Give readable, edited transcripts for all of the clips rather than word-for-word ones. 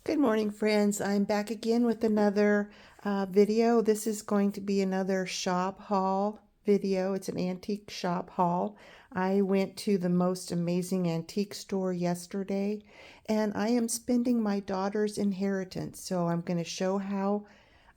Good morning, friends. I'm back again with another video. This is going to be another shop haul video. It's an antique shop haul. I went to the most amazing antique store yesterday, and I am spending my daughter's inheritance. So I'm going to show how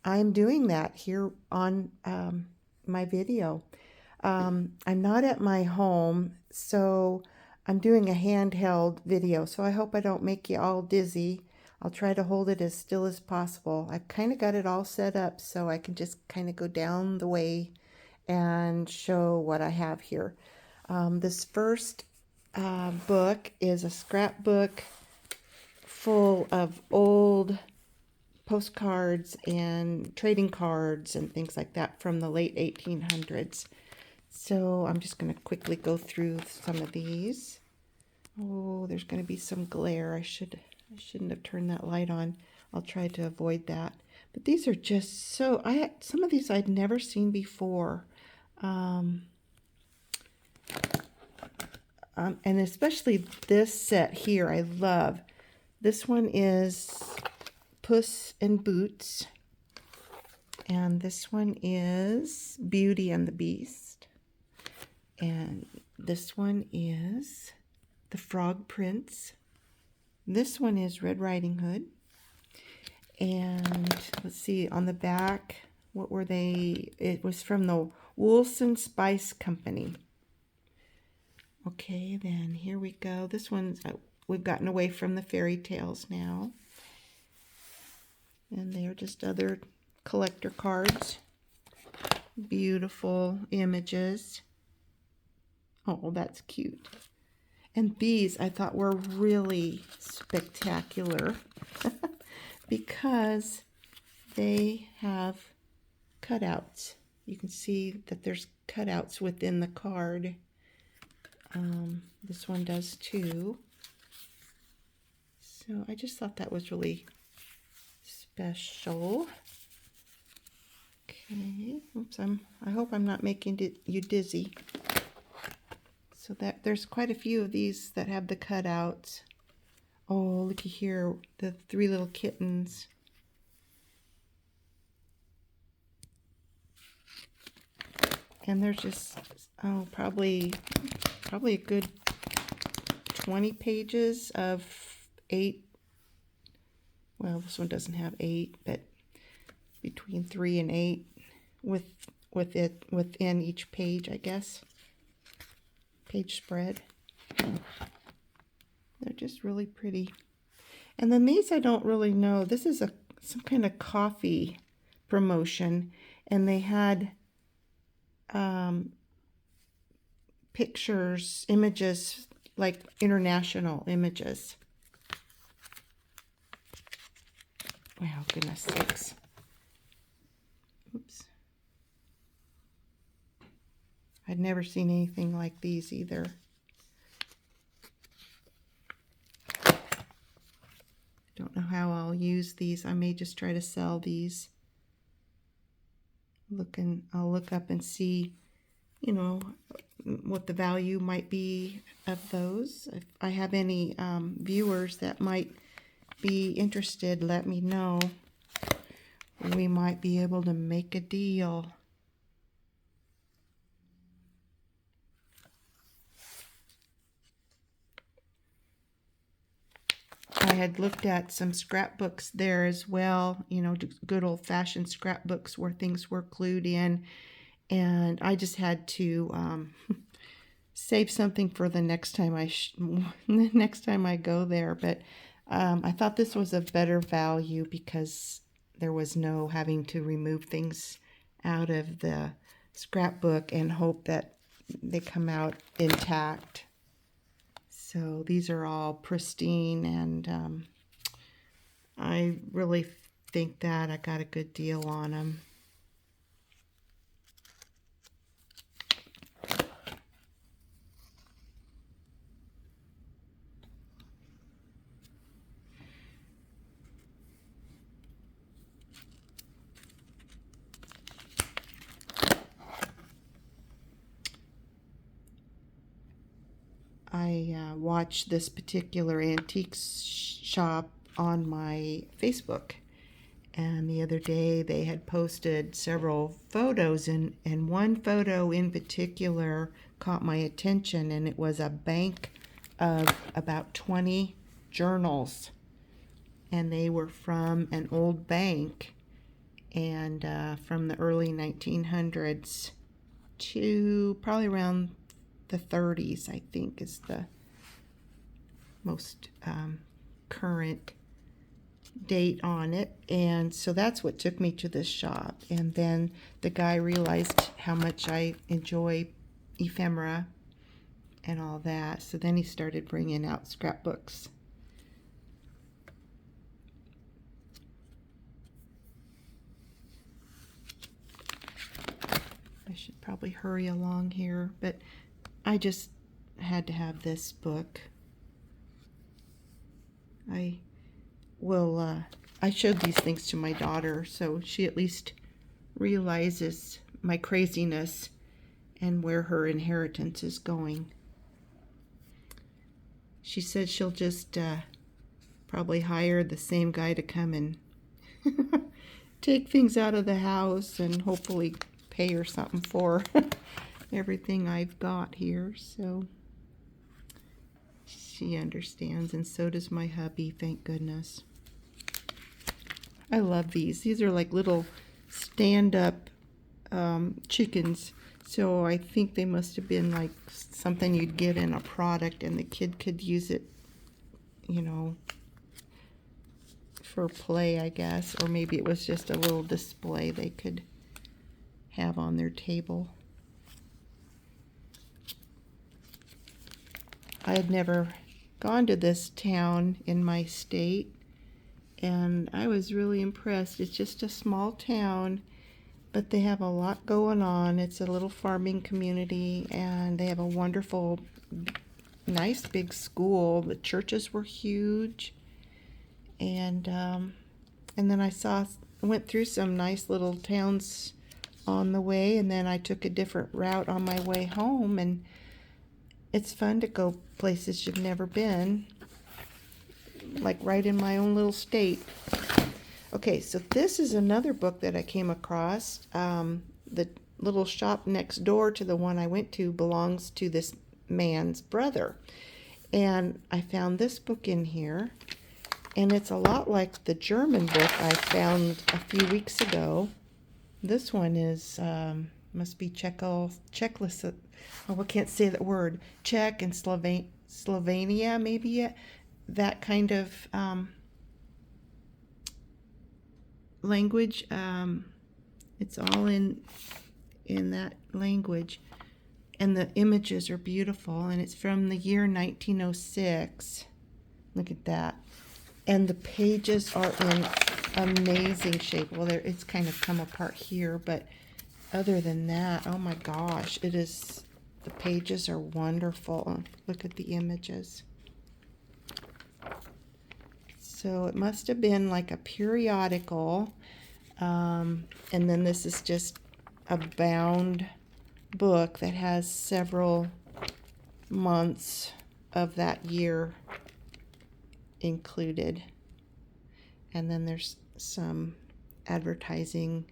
I'm doing that here on my video. I'm not at my home, so I'm doing a handheld video, so I hope I don't make you all dizzy. I'll try to hold it as still as possible. I've kind of got it all set up so I can just kind of go down the way and show what I have here. This first book is a scrapbook full of old postcards and trading cards and things like that from the late 1800s. So I'm just going to quickly go through some of these. Oh, there's going to be some glare. I shouldn't have turned that light on. I'll try to avoid that. But these are just so, some of these I'd never seen before. And especially this set here, I love. This one is Puss in Boots. And this one is Beauty and the Beast. And this one is The Frog Prince. This one is Red Riding Hood. And let's see, on the back, what were they? It was from the Woolson Spice Company. Okay, then here we go. This one's, we've gotten away from the fairy tales now. And they're just other collector cards. Beautiful images. Oh, that's cute. And these I thought were really spectacular because they have cutouts. You can see that there's cutouts within the card. This one does too. So I just thought that was really special. Okay, oops, I hope I'm not making you dizzy. So that there's quite a few of these that have the cutouts. Oh, looky here, the three little kittens. And there's just, oh, probably a good 20 pages of 8. Well, this one doesn't have 8, but between 3 and 8 within each page, I guess. Page spread. They're just really pretty. And then these I don't really know. This is some kind of coffee promotion, and they had pictures, images, like international images. Wow, goodness sakes. Oops. I'd never seen anything like these either. Don't know how I'll use these. I may just try to sell these. I'll look up and see, you know, what the value might be of those. If I have any viewers that might be interested, let me know. We might be able to make a deal. I had looked at some scrapbooks there as well, you know, good old-fashioned scrapbooks where things were glued in, and I just had to save something for the next time I go there. But I thought this was a better value because there was no having to remove things out of the scrapbook and hope that they come out intact. So these are all pristine, and I really think that I got a good deal on them. I watched this particular antique shop on my Facebook. And the other day they had posted several photos, and one photo in particular caught my attention, and it was a bank of about 20 journals. And they were from an old bank, and from the early 1900s to probably around the 30s, I think, is the most current date on it. And so that's what took me to this shop. And then the guy realized how much I enjoy ephemera and all that, so then he started bringing out scrapbooks. I should probably hurry along here, but I just had to have this book. I showed these things to my daughter, so she at least realizes my craziness and where her inheritance is going. She said she'll just probably hire the same guy to come and take things out of the house and hopefully pay her something for everything I've got here. So she understands, and so does my hubby, thank goodness. I love these. These are like little stand-up chickens. So I think they must have been like something you'd get in a product, and the kid could use it, you know, for play, I guess. Or maybe it was just a little display they could have on their table. I had never gone to this town in my state, and I was really impressed. It's just a small town, but they have a lot going on. It's a little farming community, and they have a wonderful, nice big school. The churches were huge, and then I went through some nice little towns on the way, and then I took a different route on my way home, and it's fun to go places you've never been, like right in my own little state. Okay, so this is another book that I came across. The little shop next door to the one I went to belongs to this man's brother. And I found this book in here, and it's a lot like the German book I found a few weeks ago. This one is, must be Czech-Slovak. Oh, I can't say that word. Czech and Slovenia, maybe that kind of language. It's all in that language, and the images are beautiful, and it's from the year 1906. Look at that. And the pages are in amazing shape. Well, it's kind of come apart here, but other than that, oh my gosh, the pages are wonderful. Look at the images. So it must have been like a periodical, and then this is just a bound book that has several months of that year included. And then there's some advertising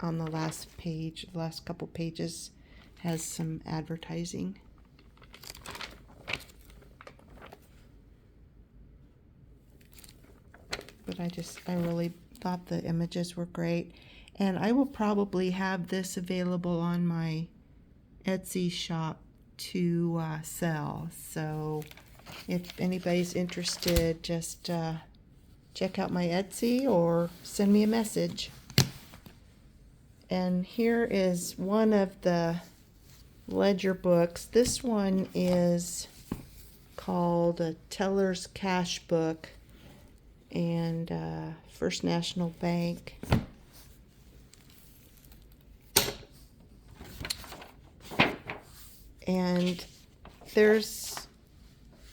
on the last page. The last couple pages has some advertising. But I really thought the images were great. And I will probably have this available on my Etsy shop to sell. So if anybody's interested, just check out my Etsy or send me a message. And here is one of the ledger books. This one is called a Teller's Cash Book, and First National Bank. And there's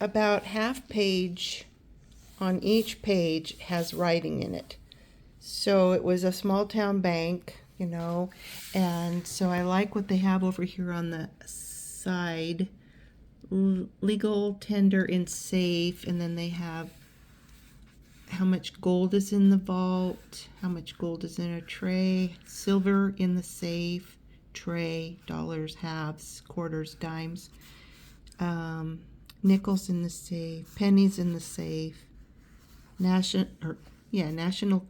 about half page on each page has writing in it. So it was a small town bank, you know, and so I like what they have over here on the side. Legal, tender, and safe, and then they have how much gold is in the vault, how much gold is in a tray, silver in the safe, tray, dollars, halves, quarters, dimes, nickels in the safe, pennies in the safe, national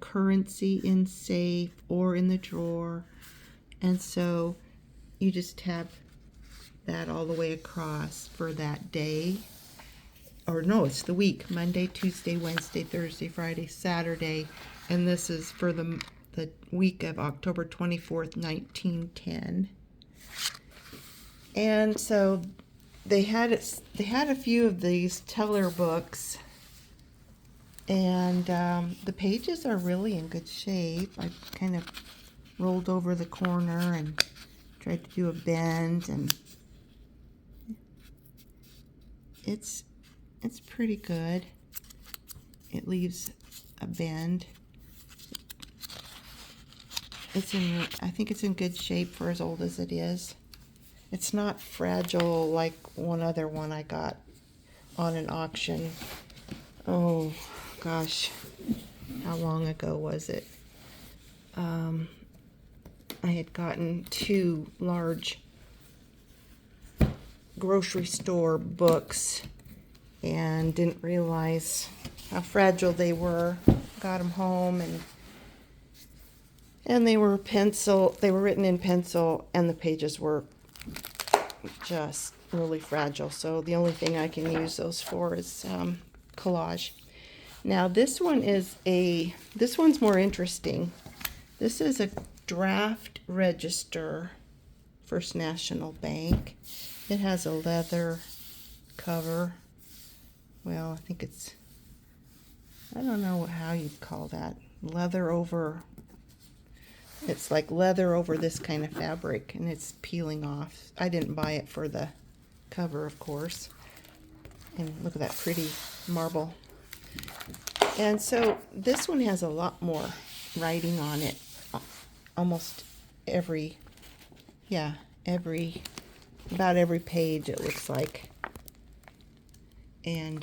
currency in safe or in the drawer. And so you just have that all the way across for that day. Or no, it's the week. Monday, Tuesday, Wednesday, Thursday, Friday, Saturday. And this is for the week of October 24th, 1910. And so they had a few of these teller books, and the pages are really in good shape. I kind of rolled over the corner and tried to do a bend, and it's pretty good. It leaves a bend. I think it's in good shape for as old as it is. It's not fragile like one other one I got on an auction. Oh gosh, how long ago was it? I had gotten 2 large grocery store books and didn't realize how fragile they were. Got them home, and they were written in pencil, and the pages were just really fragile. So the only thing I can use those for is collage. Now this one's more interesting. This is a draft register, First National Bank. It has a leather cover. Well, I think I don't know how you'd call that. It's like leather over this kind of fabric, and it's peeling off. I didn't buy it for the cover, of course. And look at that pretty marble. And so this one has a lot more writing on it. Almost about every page it looks like. And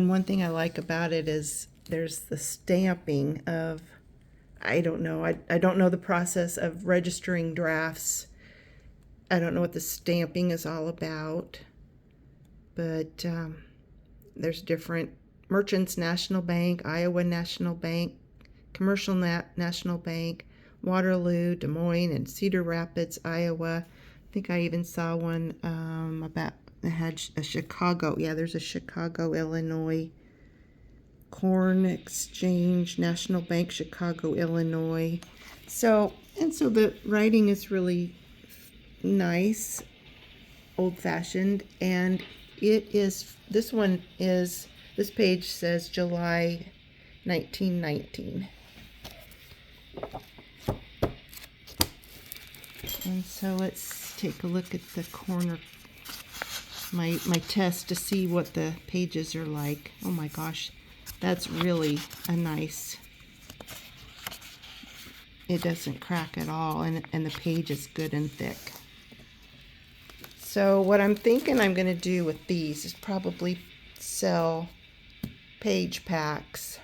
one thing I like about it is there's the stamping of, I don't know the process of registering drafts. I don't know what the stamping is all about, but there's different Merchants National Bank, Iowa National Bank, Commercial National Bank, Waterloo, Des Moines, and Cedar Rapids, Iowa. I think I even saw one about that had a Chicago. Yeah, there's a Chicago, Illinois. Corn Exchange, National Bank, Chicago, Illinois. So the writing is really nice, old-fashioned, and this page says July 1919. And so let's take a look at the corner, my test to see what the pages are like. Oh my gosh, that's really a nice, it doesn't crack at all, and the page is good and thick. So what I'm thinking I'm going to do with these is probably sell page packs.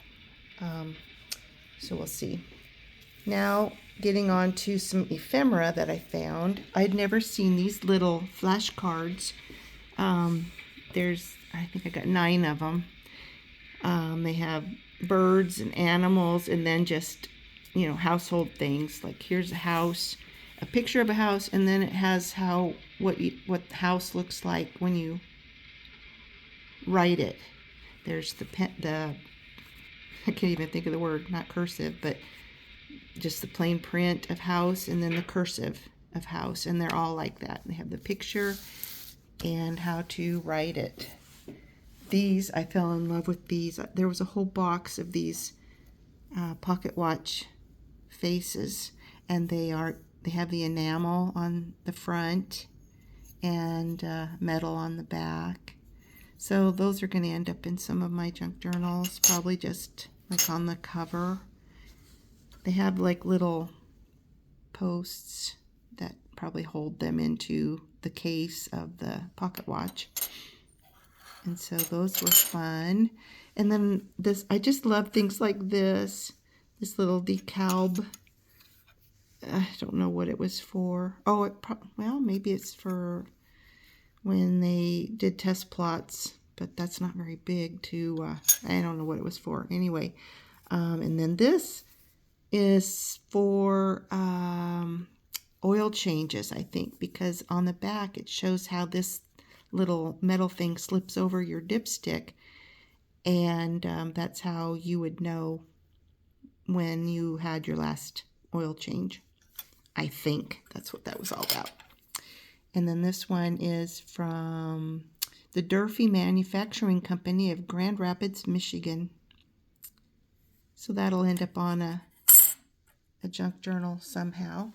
So we'll see. Now getting on to some ephemera that I found. I'd never seen these little flashcards. I think I got 9 of them. They have birds and animals, and then just, household things. Like here's a house, a picture of a house, and then it has what the house looks like when you write it. There's I can't even think of the word, not cursive, but just the plain print of house, and then the cursive of house, and they're all like that. They have the picture and how to write it. These, I fell in love with these. There was a whole box of these pocket watch faces, and they have the enamel on the front and metal on the back. So those are going to end up in some of my junk journals, probably just like on the cover. They have like little posts that probably hold them into the case of the pocket watch. And so those were fun. And then this, I just love things like this. This little decal. I don't know what it was for. Oh, well, maybe it's for when they did test plots, but that's not very big to, I don't know what it was for. Anyway, and then this is for oil changes, I think, because on the back it shows how this little metal thing slips over your dipstick, and that's how you would know when you had your last oil change. I think that's what that was all about. And then this one is from the Durfee Manufacturing Company of Grand Rapids, Michigan. So that'll end up on a junk journal somehow.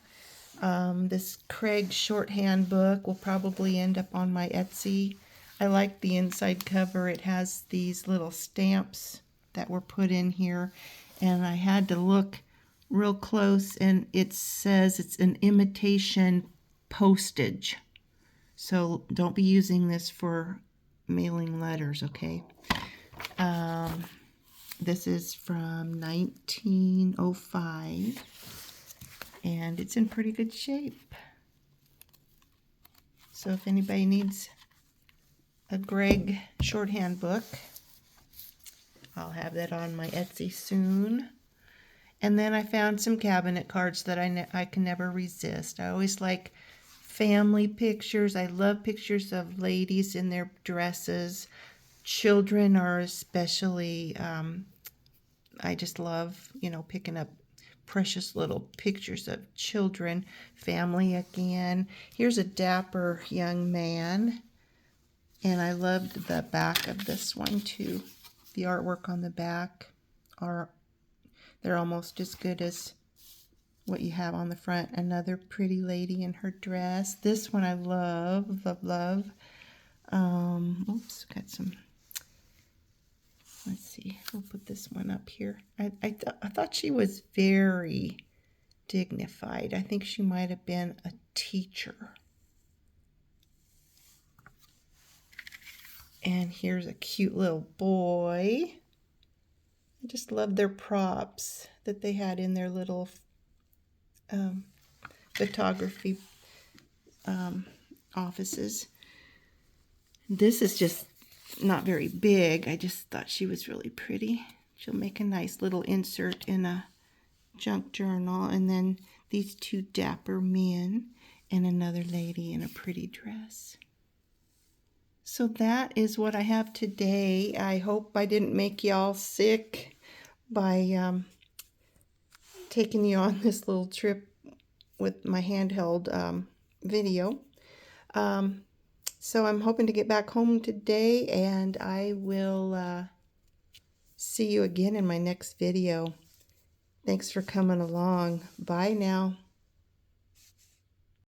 This Craig shorthand book will probably end up on my Etsy. I like the inside cover. It has these little stamps that were put in here, and I had to look real close, and it says it's an imitation postage. So don't be using this for mailing letters, okay? This is from 1905, and it's in pretty good shape. So if anybody needs a Greg shorthand book, I'll have that on my Etsy soon. And then I found some cabinet cards that I can never resist. I always like family pictures. I love pictures of ladies in their dresses. Children are especially, I just love, picking up precious little pictures of children. Family again. Here's a dapper young man. And I loved the back of this one too. The artwork on the back they're almost as good as what you have on the front. Another pretty lady in her dress. This one I love, love, love. Oops, got some. Let's see. We'll put this one up here. I thought she was very dignified. I think she might have been a teacher. And here's a cute little boy. I just love their props that they had in their little photography offices. This is just not very big. I just thought she was really pretty. She'll make a nice little insert in a junk journal. And then these two dapper men and another lady in a pretty dress. So that is what I have today. I hope I didn't make y'all sick by taking you on this little trip with my handheld video. So I'm hoping to get back home today, and I will see you again in my next video. Thanks for coming along. Bye now.